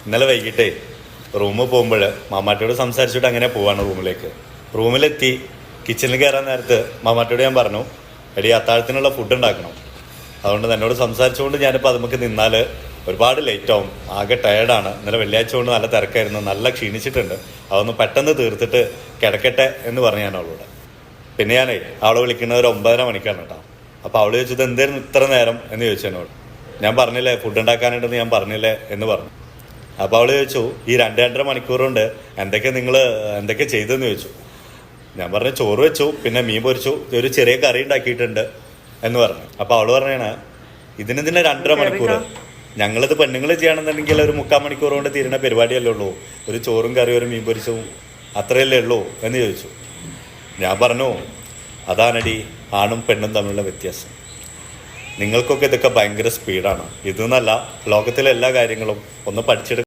ഇന്നലെ വൈകിട്ടേ റൂമിൽ പോകുമ്പോൾ മാമാട്ടിയോട് സംസാരിച്ചിട്ട് അങ്ങനെ പോവാണ് റൂമിലേക്ക്. റൂമിലെത്തി കിച്ചണിൽ കയറാൻ നേരത്ത് മാമാട്ടിയോട് ഞാൻ പറഞ്ഞു, എടി അത്താഴത്തിനുള്ള ഫുഡ് ഉണ്ടാക്കണം. അതുകൊണ്ട് എന്നോട് സംസാരിച്ചുകൊണ്ട് ഞാനിപ്പോൾ അത് നമുക്ക് നിന്നാൽ ഒരുപാട് ലേറ്റ് ആവും, ആകെ ടയേർഡാണ്. ഇന്നലെ വെള്ളിയാഴ്ച കൊണ്ട് നല്ല തിരക്കായിരുന്നു, നല്ല ക്ഷീണിച്ചിട്ടുണ്ട്, അതൊന്ന് പെട്ടെന്ന് തീർത്തിട്ട് കിടക്കട്ടെ എന്ന് പറഞ്ഞു ഞാൻ അവളോട്. പിന്നെ ഞാനേ അവളെ വിളിക്കുന്നത് ഒരു 9:30 മണിക്കാണ് കേട്ടോ. അപ്പോൾ അവൾ ചോദിച്ചത് എന്തായിരുന്നു ഇത്ര നേരം എന്ന് ചോദിച്ചു എന്നോട്. ഞാൻ പറഞ്ഞില്ലേ ഫുഡ് ഉണ്ടാക്കാനുണ്ടെന്ന് ഞാൻ പറഞ്ഞില്ലേ എന്ന് പറഞ്ഞു. അപ്പോൾ അവൾ ചോദിച്ചു, ഈ 2-2.5 മണിക്കൂർ കൊണ്ട് എന്തൊക്കെ ചെയ്തെന്ന് ചോദിച്ചു. ഞാൻ പറഞ്ഞു ചോറ് വെച്ചു, പിന്നെ മീൻ പൊരിച്ചു, ഒരു ചെറിയ കറി ഉണ്ടാക്കിയിട്ടുണ്ട് എന്ന് പറഞ്ഞു. അപ്പോൾ അവൾ പറഞ്ഞാണ്, ഇതിന് 2.5 മണിക്കൂർ, ഞങ്ങളിത് പെണ്ണുങ്ങൾ ചെയ്യണമെന്നുണ്ടെങ്കിൽ ഒരു 3/4 മണിക്കൂർ കൊണ്ട് തീരുന്ന പരിപാടിയല്ലേ ഉള്ളൂ, ഒരു ചോറും കറിയും ഒരു മീൻ പൊരിച്ചതും അത്രയല്ലേ ഉള്ളൂ എന്ന് ചോദിച്ചു. ഞാൻ പറഞ്ഞു, അതാണടി ആണും പെണ്ണും തമ്മിലുള്ള വ്യത്യാസം. നിങ്ങൾക്കൊക്കെ ഇതൊക്കെ ഭയങ്കര സ്പീഡാണ്, ഇതെന്നല്ല ലോകത്തിലെ എല്ലാ കാര്യങ്ങളും ഒന്ന് പഠിച്ചെടുക്കുക.